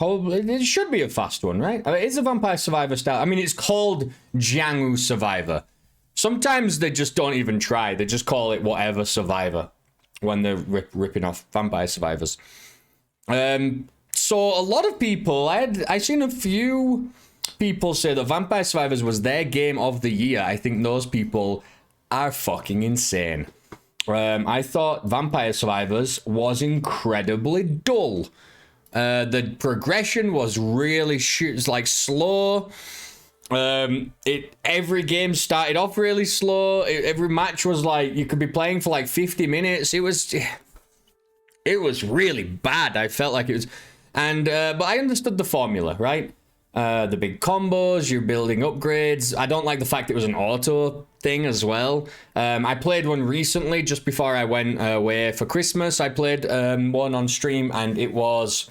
Probably, it should be a fast one, right? I mean, it's a Vampire Survivor style. I mean, it's called Jianghu Survivor. Sometimes they just don't even try. They just call it whatever Survivor when they're ripping off Vampire Survivors. So a lot of people, I seen a few people say that Vampire Survivors was their game of the year. I think those people are fucking insane. I thought Vampire Survivors was incredibly dull. The progression was really slow. Every game started off really slow. Every match was like you could be playing for like 50 minutes. It was really bad. I felt like it was, but I understood the formula, right? The big combos, you're building upgrades. I don't like the fact it was an auto thing as well. I played one recently just before I went away for Christmas. I played one on stream and it was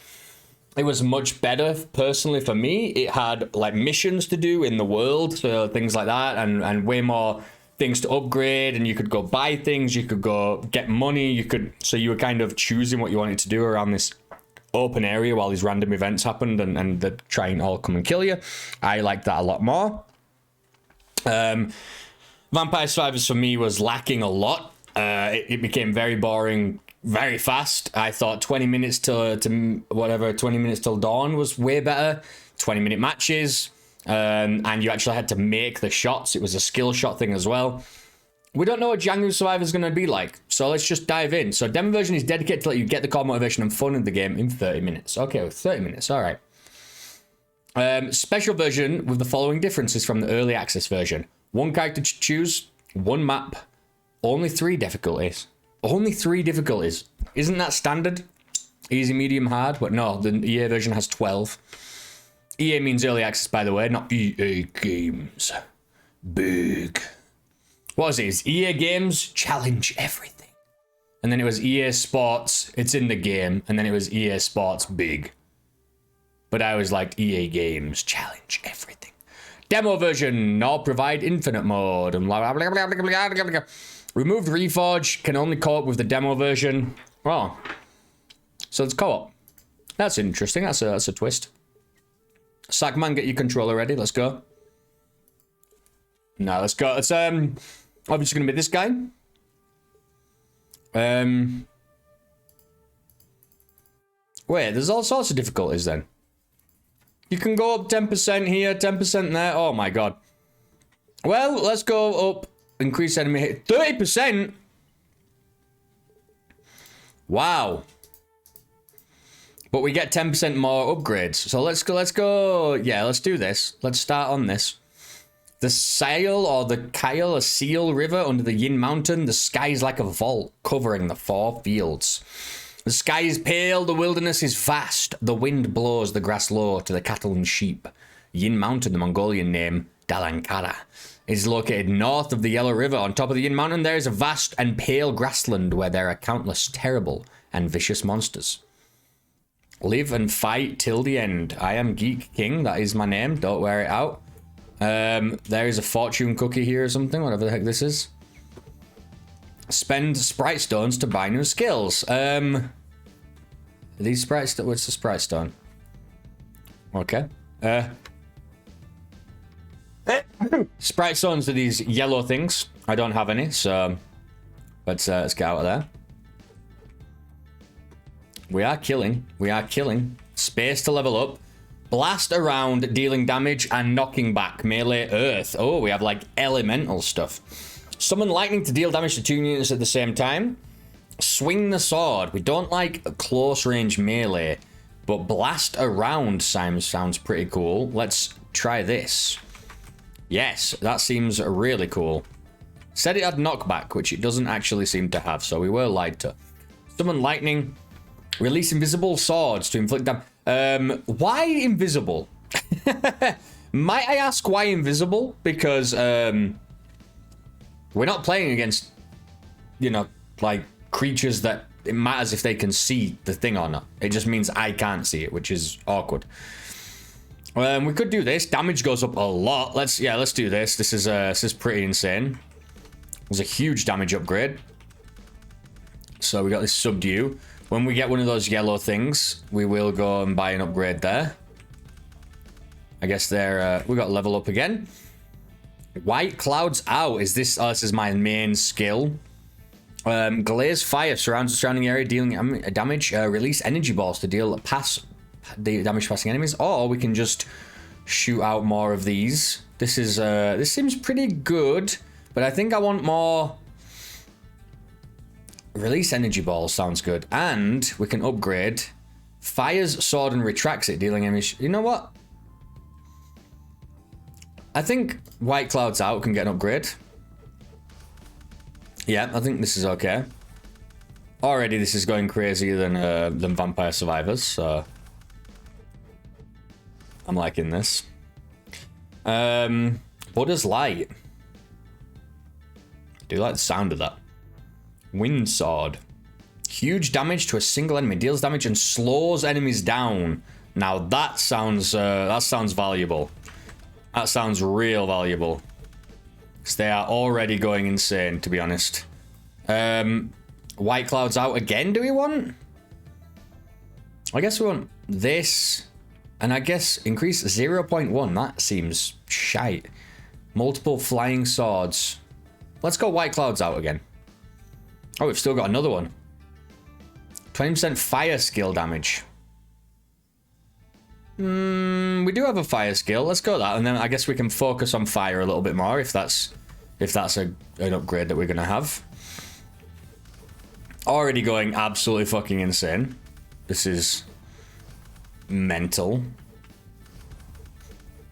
much better personally for me. It had like missions to do in the world, so things like that, and way more things to upgrade, and you could go buy things, you could go get money, so you were kind of choosing what you wanted to do around this open area while these random events happened and they're trying to all come and kill you. I like that a lot more. Vampire Survivors for me was lacking a lot. It became very boring very fast. I thought 20 minutes till 20 minutes till dawn was way better. 20-minute matches, and you actually had to make the shots. It was a skill shot thing as well. We don't know what Jianghu Survivor is going to be like, so let's just dive in. So demo version is dedicated to let you get the core motivation and fun of the game in 30 minutes. Okay, 30 minutes, all right. Special version with the following differences from the early access version. One character to choose, one map, only 3 difficulties. Only 3 difficulties. Isn't that standard? Easy, medium, hard? But no, the EA version has 12. EA means early access, by the way, not EA Games. Big. What was it? It's EA Games challenge everything. And then it was EA Sports, it's in the game. And then it was EA Sports big. But I was like, EA Games challenge everything. Demo version, nor provide infinite mode. And blah, blah, blah, blah, blah, blah, blah. Removed Reforge, can only co-op with the demo version. Oh. So it's co-op. That's interesting, that's a twist. Sackman, get your controller ready, let's go. No, let's go. It's obviously gonna be this guy. Wait, there's all sorts of difficulties then. You can go up 10% here, 10% there. Oh my god. Well, let's go up. Increase enemy hit. 30%? Wow. But we get 10% more upgrades. So let's go. Yeah, let's do this. Let's start on this. The Sail or the Kyle, a seal river under the Yin Mountain. The sky is like a vault covering the 4 fields. The sky is pale, the wilderness is vast. The wind blows the grass low to the cattle and sheep. Yin Mountain, the Mongolian name, Dalankara, is located north of the Yellow River. On top of the Yin Mountain, there is a vast and pale grassland where there are countless terrible and vicious monsters. Live and fight till the end. I am Geek King, that is my name, don't wear it out. There is a fortune cookie here or something, whatever the heck this is. Spend sprite stones to buy new skills. These sprites, what's the sprite stone? Okay. Sprite stones are these yellow things. I don't have any, so let's get out of there. We are killing. We are killing. Space to level up. Blast around, dealing damage and knocking back. Melee earth. Oh, we have like elemental stuff. Summon lightning to deal damage to 2 units at the same time. Swing the sword. We don't like a close range melee, but blast around sounds pretty cool. Let's try this. Yes, that seems really cool. Said it had knockback, which it doesn't actually seem to have, so we were lied to. Summon lightning. Release invisible swords to inflict damage. Why invisible? Might I ask why invisible? Because we're not playing against, you know, like creatures that it matters if they can see the thing or not. It just means I can't see it, which is awkward. We could do this. Damage goes up a lot. Let's do this. This is pretty insane. There's a huge damage upgrade. So we got this subdue. When we get one of those yellow things, we will go and buy an upgrade there. I guess there, we got level up again. White clouds out. Is this? Oh, this is my main skill. Glaze fire surrounds the surrounding area, dealing damage. Release energy balls to deal damage passing enemies. Or we can just shoot out more of these. This is this seems pretty good, but I think I want more. Release energy balls sounds good, and we can upgrade. Fires sword and retracts it, dealing damage. You know what? I think white clouds out can get an upgrade. Yeah, I think this is okay. Already, this is going crazier than Vampire Survivors, so I'm liking this. Buddha's Light. I do like the sound of that. Wind Sword. Huge damage to a single enemy. Deals damage and slows enemies down. Now that sounds valuable. That sounds real valuable. Because they are already going insane, to be honest. White clouds out again, do we want? I guess we want this. And I guess increase 0.1. That seems shite. Multiple flying swords. Let's go white clouds out again. Oh, we've still got another one. 20% fire skill damage. We do have a fire skill. Let's go that, and then I guess we can focus on fire a little bit more if that's an upgrade that we're gonna have. Already going absolutely fucking insane. This is mental.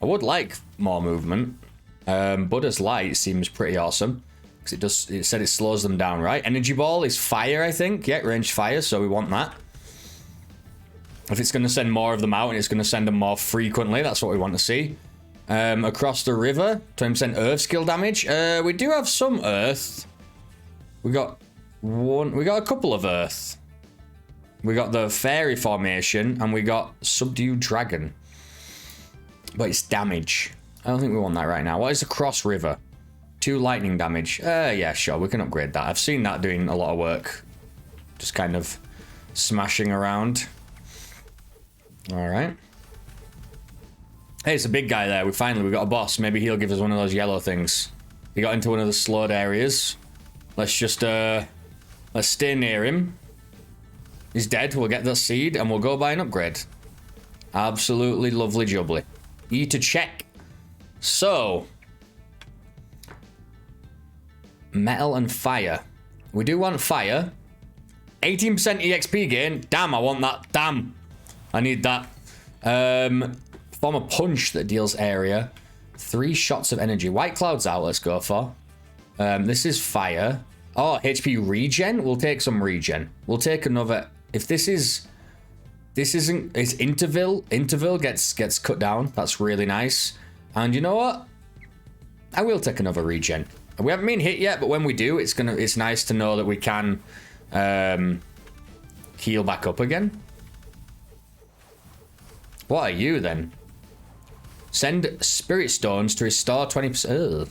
I would like more movement. Buddha's Light seems pretty awesome. Because it said it slows them down, right? Energy Ball is fire, I think. Yeah, ranged fire, so we want that. If it's going to send more of them out and it's going to send them more frequently, that's what we want to see. Across the river, 20% earth skill damage. We do have some earth. We got a couple of earth. We got the fairy formation and we got subdued dragon. But it's damage. I don't think we want that right now. What is across river? 2 lightning damage. Yeah, sure, we can upgrade that. I've seen that doing a lot of work. Just kind of smashing around. Alright. Hey, it's a big guy there. We got a boss. Maybe he'll give us one of those yellow things. He got into one of the slowed areas. Let's just, let's stay near him. He's dead. We'll get the seed and we'll go buy an upgrade. Absolutely lovely jubbly. E to check. So... metal and fire. We do want fire. 18% EXP gain. Damn, I want that. Damn. I need that. Form a punch that deals area. 3 shots of energy. White clouds out, let's go for. This is fire. Oh, HP regen? We'll take some regen. We'll take another. If this isn't, it's interval gets cut down. That's really nice. And you know what? I will take another regen. We haven't been hit yet, but when we do, it's nice to know that we can heal back up again. What are you then? Send spirit stones to restore 20%.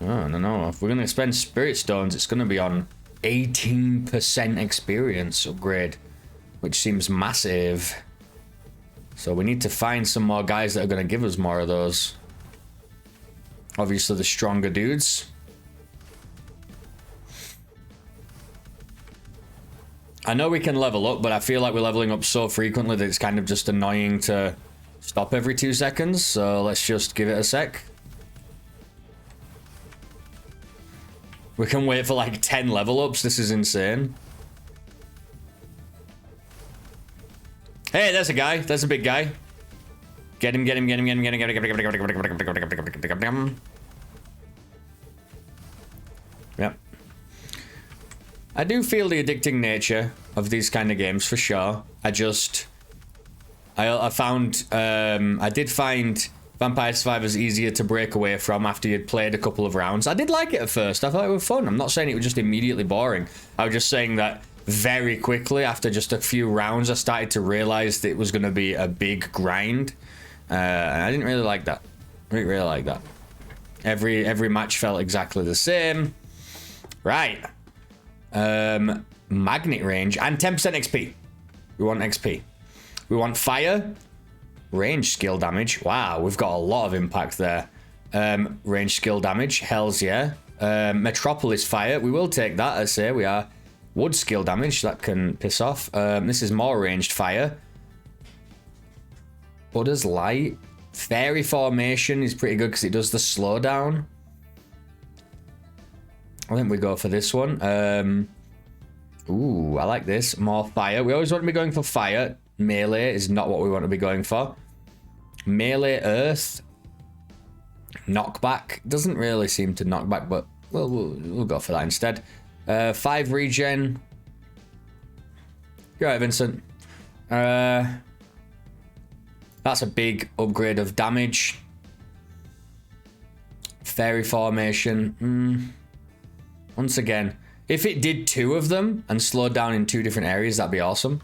Oh, no. If we're gonna spend spirit stones, it's gonna be on 18% experience upgrade, which seems massive. So we need to find some more guys that are gonna give us more of those. Obviously, the stronger dudes. I know we can level up, but I feel like we're leveling up so frequently that it's kind of just annoying to stop every 2 seconds. So let's just give it a sec. We can wait for like 10 level ups. This is insane. Hey, there's a guy. There's a big guy. Get him. Yep. I do feel the addicting nature of these kind of games for sure. I did find Vampire Survivors easier to break away from after you'd played a couple of rounds. I did like it at first. I thought it was fun. I'm not saying it was just immediately boring. I was just saying that very quickly, after just a few rounds, I started to realize that it was going to be a big grind. And I didn't really like that. I didn't really like that. Every match felt exactly the same. Right. magnet range, and 10% XP. We want XP. We want fire. Range skill damage. Wow, we've got a lot of impact there. Range skill damage. Hells yeah. Metropolis fire. We will take that, I say. We are. Wood skill damage. That can piss off. This is more ranged fire. Buddha's light. Fairy formation is pretty good because it does the slowdown. I think we go for this one. Ooh, I like this. More fire. We always want to be going for fire. Melee is not what we want to be going for. Melee earth. Knockback. Doesn't really seem to knock back, but we'll go for that instead. 5 regen. You're right, Vincent. That's a big upgrade of damage. Fairy formation. Once again, if it did 2 of them and slowed down in 2 different areas, that'd be awesome.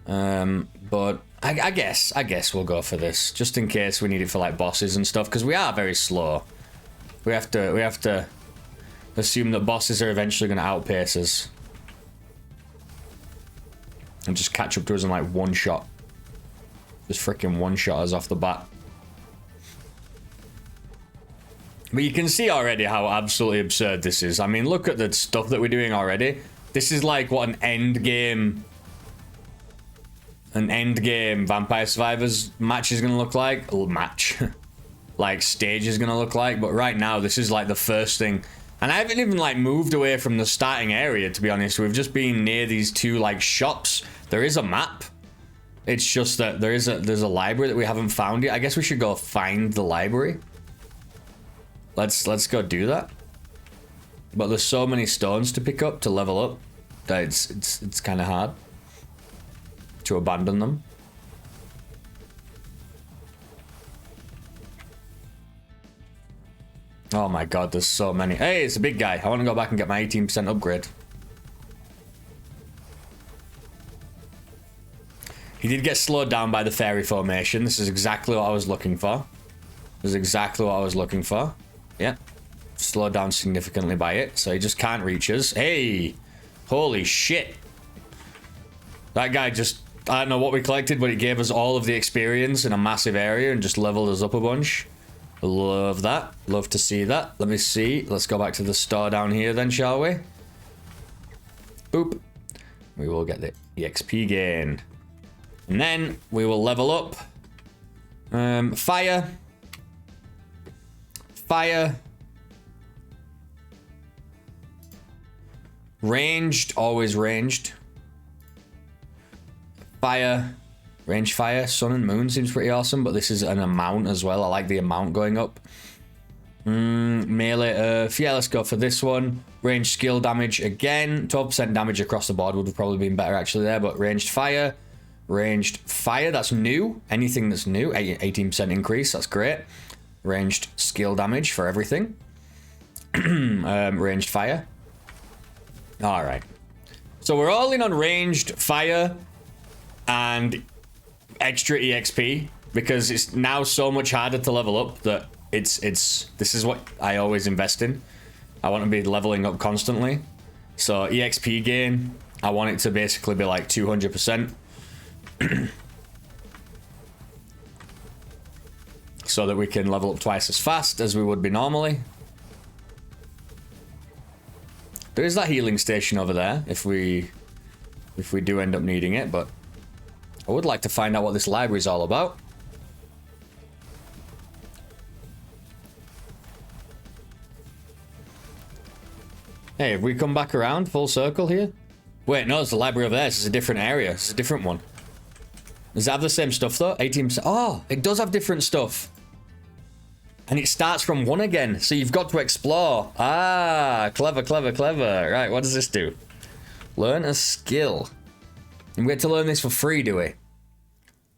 But I guess we'll go for this just in case we need it for like bosses and stuff, because we are very slow. We have to assume that bosses are eventually going to outpace us and just catch up to us in like one shot. Just freaking one shot us off the bat. But you can see already how absolutely absurd this is. I mean, look at the stuff that we're doing already. This is like what an end game Vampire Survivors match is going to look like. Like stage is going to look like. But right now, this is like the first thing. And I haven't even like moved away from the starting area, to be honest. We've just been near these 2 like shops. There is a map. It's just that there's a library that we haven't found yet. I guess we should go find the library. Let's go do that. But there's so many stones to pick up to level up that it's kind of hard to abandon them. Oh my god, there's so many. Hey, it's a big guy. I want to go back and get my 18% upgrade. He did get slowed down by the fairy formation. This is exactly what I was looking for. This is exactly what I was looking for. Yeah. Slowed down significantly by it. So he just can't reach us. Hey! Holy shit. That guy just... I don't know what we collected, but he gave us all of the experience in a massive area and just leveled us up a bunch. Love that. Love to see that. Let me see. Let's go back to the store down here then, shall we? Boop. We will get the EXP gain. And then we will level up. Fire. Fire. Ranged. Always ranged. Fire. Range fire. Sun and moon seems pretty awesome, but this is an amount as well. I like the amount going up. Melee earth. Yeah, let's go for this one. Range skill damage again. 12% damage across the board would have probably been better actually there, but ranged fire. Ranged fire, that's new. Anything that's new, 18% increase, that's great. Ranged skill damage for everything. Ranged fire. Alright. So we're all in on ranged fire and extra EXP because it's now so much harder to level up that this is what I always invest in. I want to be leveling up constantly. So EXP gain, I want it to basically be like 200%. So that we can level up twice as fast as we would be normally. There is that healing station over there if we do end up needing it, but I would like to find out what this library is all about. Hey, have we come back around full circle here? Wait, no, it's the library over there. This is a different area. It's a different one. Does it have the same stuff though? 18%. Oh, it does have different stuff. And it starts from 1 again. So you've got to explore. Ah, clever, clever, clever. Right, what does this do? Learn a skill. And we get to learn this for free, do we?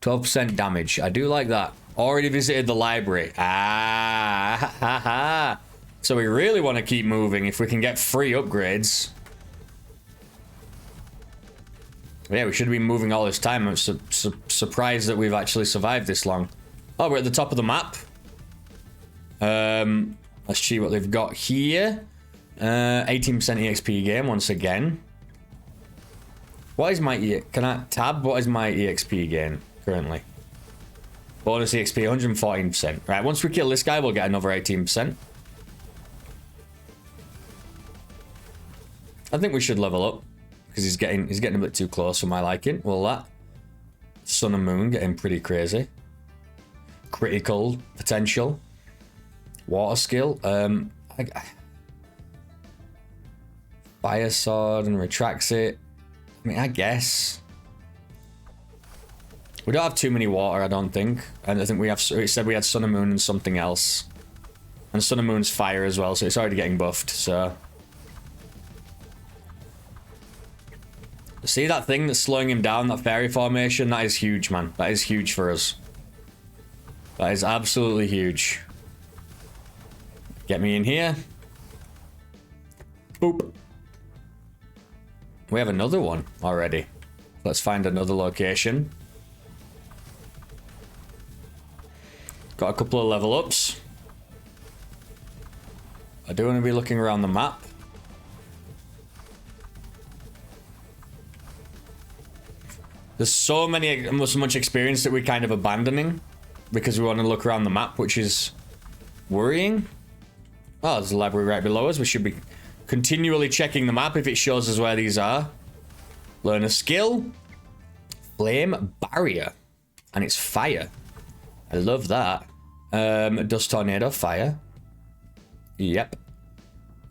12% damage. I do like that. Already visited the library. Ah, ha, ha, ha. So we really want to keep moving if we can get free upgrades. Yeah, we should be moving all this time. I'm surprised that we've actually survived this long. Oh, we're at the top of the map. Let's see what they've got here. 18% EXP game once again. What is my can I tab? What is my EXP gain currently? Bonus EXP 114%. Right, once we kill this guy, we'll get another 18%. I think we should level up because he's getting a bit too close for my liking. Well, that Sun and Moon getting pretty crazy. Critical potential. Water skill. Fire sword and retracts it. I mean, I guess. We don't have too many water, I don't think. And I think we have, it said we had Sun and Moon and something else. And Sun and Moon's fire as well, so it's already getting buffed, so. See that thing that's slowing him down, that fairy formation? That is huge, man. That is huge for us. That is absolutely huge. Get me in here. Boop. We have another one already. Let's find another location. Got a couple of level ups. I do want to be looking around the map. There's so much experience that we're kind of abandoning because we want to look around the map, which is worrying. Oh, there's a library right below us. We should be continually checking the map if it shows us where these are. Learn a skill. Flame barrier. And it's fire. I love that. Dust tornado, fire. Yep.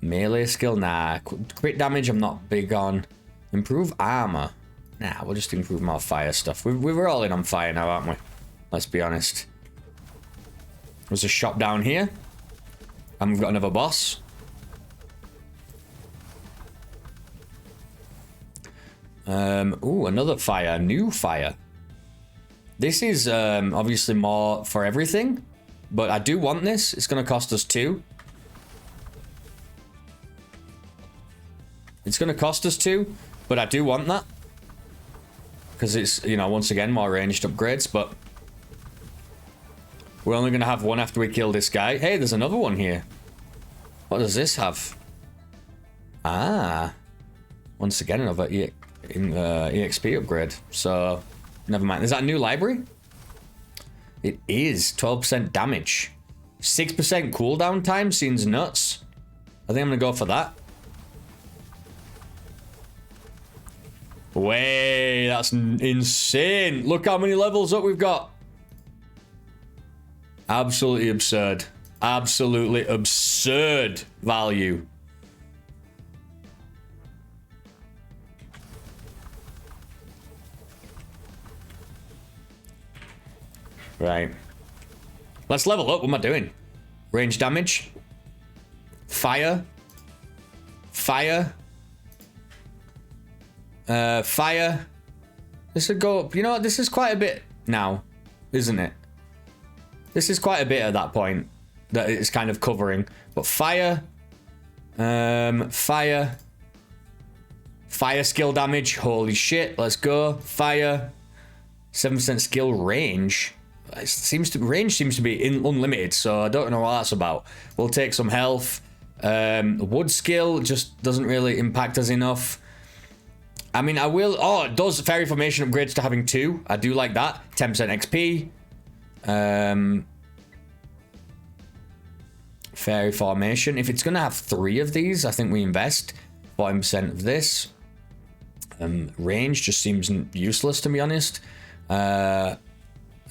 Melee skill, nah. Crit damage, I'm not big on. Improve armor. Nah, we'll just improve more fire stuff. We're all in on fire now, aren't we? Let's be honest. There's a shop down here. And we've got another boss. Ooh, another fire. New fire. This is obviously more for everything. But I do want this. It's going to cost us 2. It's going to cost us 2. But I do want that. Because it's, you know, once again, more ranged upgrades. But we're only going to have one after we kill this guy. Hey, there's another one here. What does this have? Ah. Once again, another EXP upgrade. So, never mind. Is that a new library? It is. 12% damage. 6% cooldown time seems nuts. I think I'm going to go for that. Way, that's insane. Look how many levels up we've got. Absolutely absurd. Absolutely absurd value. Right. Let's level up. What am I doing? Range damage. Fire. Fire. Fire. This would go up. You know what? This is quite a bit now, isn't it? This is quite a bit at that point that it's kind of covering. But fire. Fire. Fire skill damage. Holy shit. Let's go. Fire. 7% skill range. Range seems to be unlimited, so I don't know what that's about. We'll take some health. Wood skill just doesn't really impact us enough. I mean, I will... Oh, it does fairy formation upgrades to having 2. I do like that. 10% XP. Fairy formation. If it's going to have 3 of these, I think we invest 40% of this. Range just seems useless, to be honest.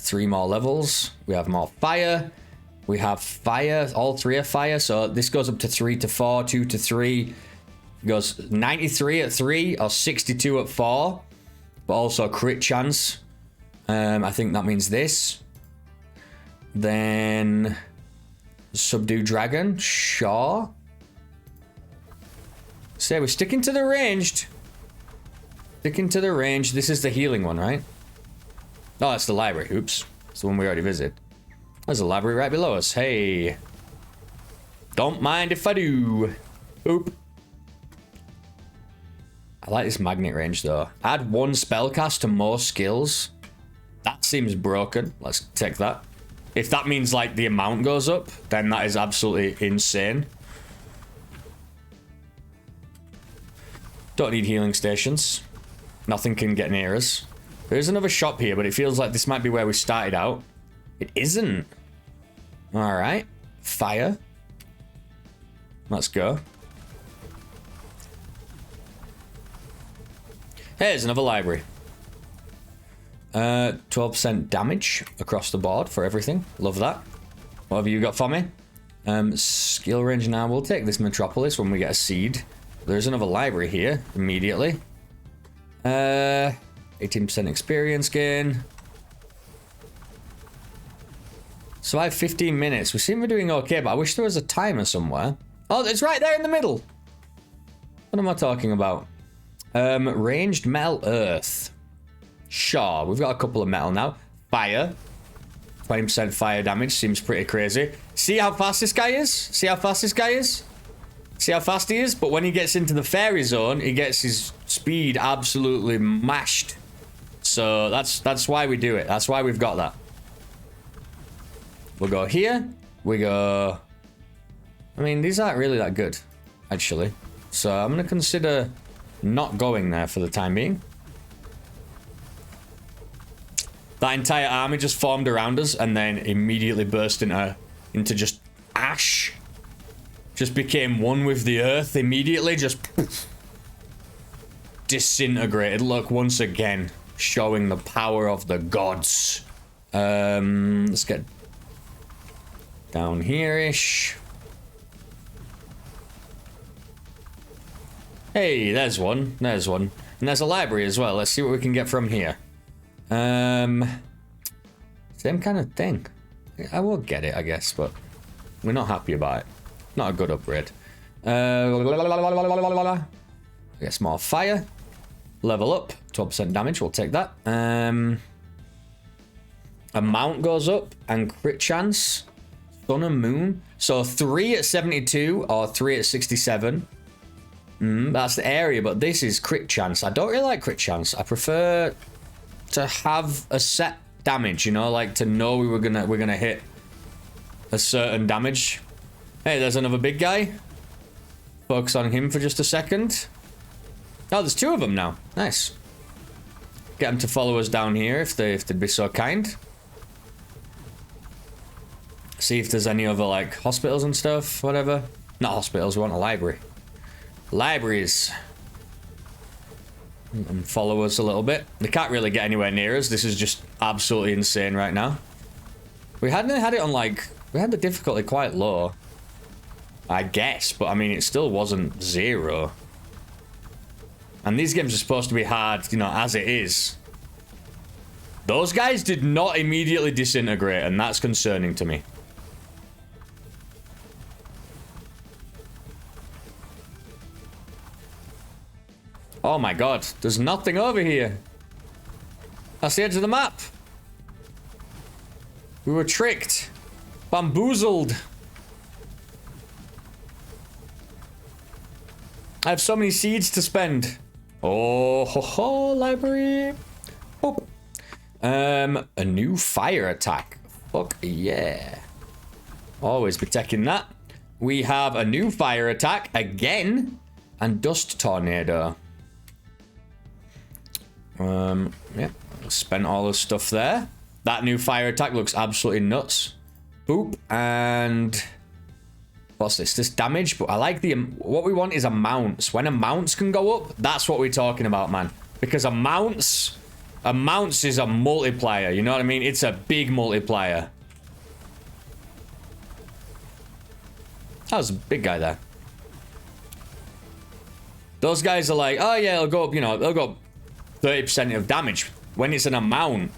3 more levels. We have more fire. We have fire. All 3 are fire. So this goes up to 3 to 4, 2 to 3. It goes 93 at 3 or 62 at 4. But also crit chance. I think that means this. Then subdue dragon. Sure. So we're sticking to the ranged. Sticking to the range. This is the healing one, right? Oh, that's the library. Oops. It's the one we already visited. There's a library right below us. Hey. Don't mind if I do. Oop. I like this magnet range, though. Add 1 spellcast to more skills. That seems broken. Let's take that. If that means, like, the amount goes up, then that is absolutely insane. Don't need healing stations. Nothing can get near us. There is another shop here, but it feels like this might be where we started out. It isn't. Alright. Fire. Let's go. Here's another library. 12% damage across the board for everything. Love that. What have you got for me? Skill range now. We'll take this Metropolis when we get a seed. There's another library here immediately. 18% experience gain. Survive 15 minutes. We seem to be doing okay, but I wish there was a timer somewhere. Oh, it's right there in the middle. What am I talking about? Ranged metal earth. Sure, we've got a couple of metal now. Fire. 20% fire damage. Seems pretty crazy. See how fast this guy is? See how fast this guy is? See how fast he is? But when he gets into the fairy zone, he gets his speed absolutely mashed. So that's why we do it. That's why we've got that. We'll go here. We go... I mean, these aren't really that good, actually. So I'm going to consider not going there for the time being. That entire army just formed around us and then immediately burst into just ash. Just became one with the earth immediately. Just disintegrated. Look, once again, showing the power of the gods. Let's get down here-ish. Hey, there's one. There's one. And there's a library as well. Let's see what we can get from here. Same kind of thing. I will get it, I guess, but we're not happy about it. Not a good upgrade. I guess more fire. Level up. 12% damage. We'll take that. Amount goes up and crit chance. Sun and moon. So 3 at 72 or 3 at 67. That's the area, but this is crit chance. I don't really like crit chance. I prefer to have a set damage, you know, like to know we're gonna hit a certain damage. Hey, there's another big guy. Focus on him for just a second. Oh, there's 2 of them now. Nice. Get them to follow us down here if they'd be so kind. See if there's any other like hospitals and stuff, whatever. Not hospitals, we want a library. Libraries. And follow us a little bit. They can't really get anywhere near us. This is just absolutely insane right now. We hadn't had it on like... We had the difficulty quite low. I guess, but I mean, it still wasn't 0. And these games are supposed to be hard, you know, as it is. Those guys did not immediately disintegrate, and that's concerning to me. Oh my god, there's nothing over here. That's the edge of the map. We were tricked. Bamboozled. I have so many seeds to spend. Oh, ho, ho, library. Oh. A new fire attack. Fuck yeah. Always be taking that. We have a new fire attack again. And dust tornado. Yeah, spent all the stuff there. That new fire attack looks absolutely nuts. Boop, and what's this? This damage, but I like the, what we want is a mounts. When a mounts can go up, that's what we're talking about, man. Because a mounts is a multiplier, you know what I mean? It's a big multiplier. That was a big guy there. Those guys are like, oh yeah, it'll go up, you know, they'll go up 30% of damage. When it's an amount,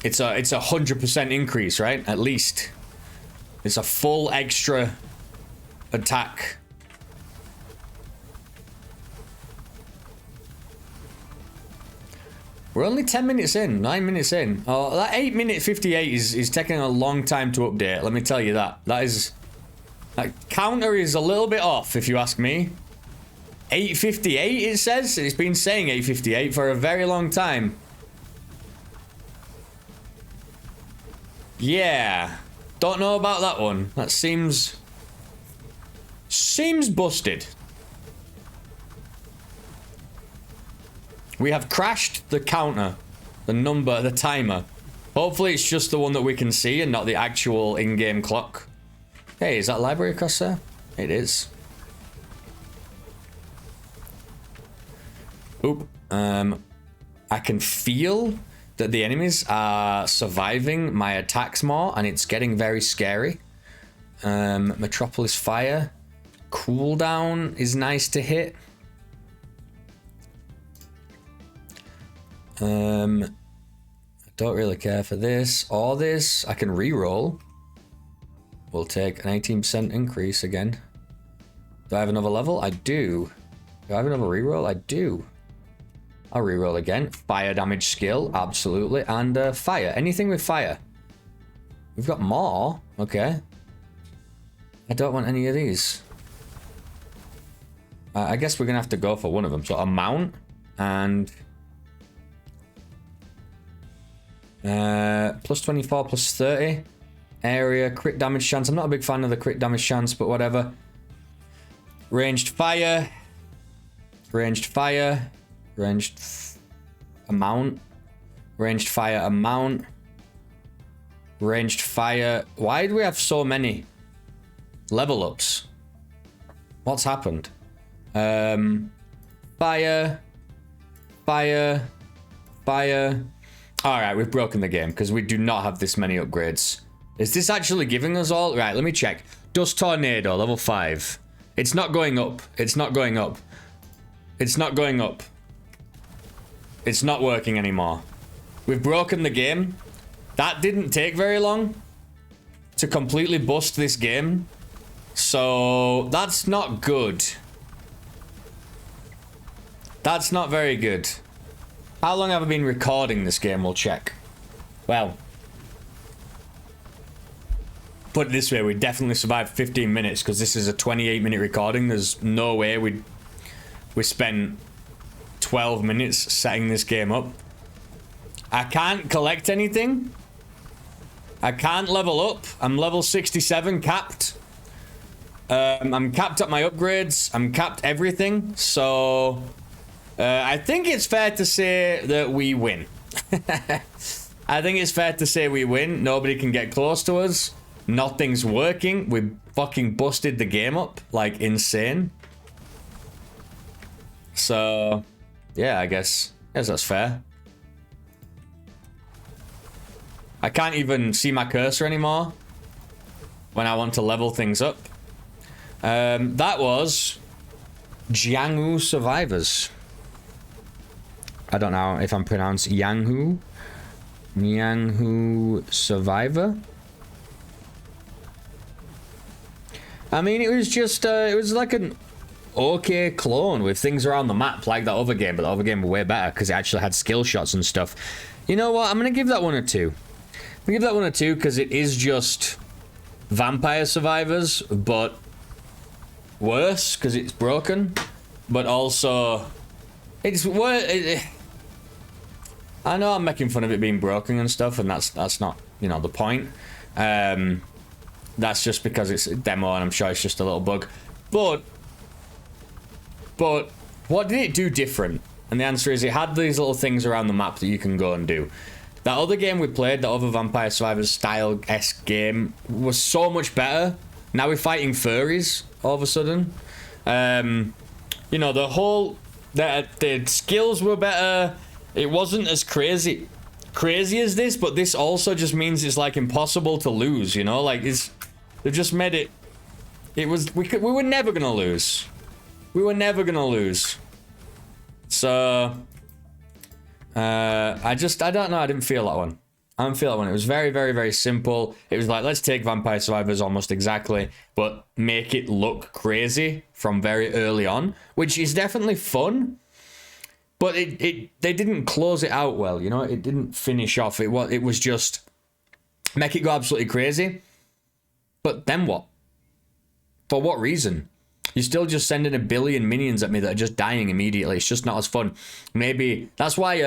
it's a 100% increase, right? At least. It's a full extra attack. We're only 10 minutes in, 9 minutes in. Oh, that 8 minute 58 is taking a long time to update, let me tell you that. That counter is a little bit off, if you ask me. 8:58 it says. It's been saying 8:58 for a very long time. Yeah. Don't know about that one. That seems busted. We have crashed the counter, the number, the timer. Hopefully it's just the one that we can see and not the actual in-game clock. Hey, is that library across there? It is. Oop. I can feel that the enemies are surviving my attacks more, and it's getting very scary. Metropolis Fire. Cooldown is nice to hit. I don't really care for this or this. I can re-roll. We'll take an 18% increase again. Do I have another level? I do. Do I have another re-roll? I do. I'll re-roll again. Fire damage skill, absolutely. And fire. Anything with fire. We've got more. Okay. I don't want any of these. I guess we're going to have to go for one of them. So a mount and... plus 24, plus 30. Area, crit damage chance. I'm not a big fan of the crit damage chance, but whatever. Ranged fire. Ranged fire. Ranged amount. Ranged fire amount. Ranged fire. Why do we have so many level ups? What's happened? Fire. Fire. Fire. Alright, we've broken the game because we do not have this many upgrades. Is this actually giving us all? Right, let me check. Dust Tornado, level 5. It's not going up. It's not going up. It's not going up. It's not working anymore. We've broken the game. That didn't take very long to completely bust this game. So, that's not good. That's not very good. How long have I been recording this game? We'll check. Well, put it this way, we definitely survived 15 minutes because this is a 28-minute recording. There's no way we spent 12 minutes setting this game up. I can't collect anything. I can't level up. I'm level 67 capped. I'm capped at my upgrades. I'm capped everything. So I think it's fair to say that we win. I think it's fair to say we win. Nobody can get close to us. Nothing's working. We fucking busted the game up like insane. So yeah, I guess that's fair. I can't even see my cursor anymore when I want to level things up. That was Jianghu Survivors. I don't know if I'm pronounced Jianghu. Jianghu Survivor. I mean, it was just, it was like an okay clone with things around the map like that other game, but the other game was way better because it actually had skill shots and stuff. You know what? I'm going to give that one a 2. I'm going to give that one a 2 because it is just Vampire Survivors, but worse because it's broken, but also it's worse. I know I'm making fun of it being broken and stuff, and that's not, you know, the point. That's just because it's a demo and I'm sure it's just a little bug. But what did it do different? And the answer is it had these little things around the map that you can go and do. That other game we played, the other Vampire Survivors style-esque game, was so much better. Now we're fighting furries all of a sudden. You know, the skills were better. It wasn't as crazy as this, but this also just means it's like impossible to lose, you know? Like they've just made it. We were never gonna lose. We were never gonna lose. So I don't know, I didn't feel that one. I didn't feel that one. It was very, very, very simple. It was like, let's take Vampire Survivors almost exactly, but make it look crazy from very early on, which is definitely fun. But they didn't close it out well, you know? It didn't finish off. It was just make it go absolutely crazy. But then what? For what reason? You're still just sending a billion minions at me that are just dying immediately. It's just not as fun. Maybe that's why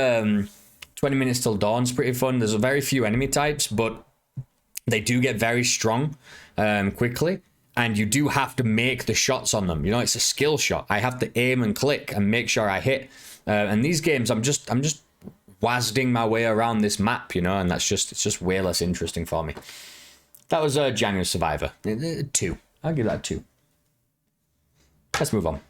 20 Minutes Till Dawn's pretty fun. There's a very few enemy types, but they do get very strong quickly. And you do have to make the shots on them. You know, it's a skill shot. I have to aim and click and make sure I hit. And these games, I'm just wazding my way around this map, you know, and it's just way less interesting for me. That was Jianghu Survivor 2. I'll give that a 2. Let's move on.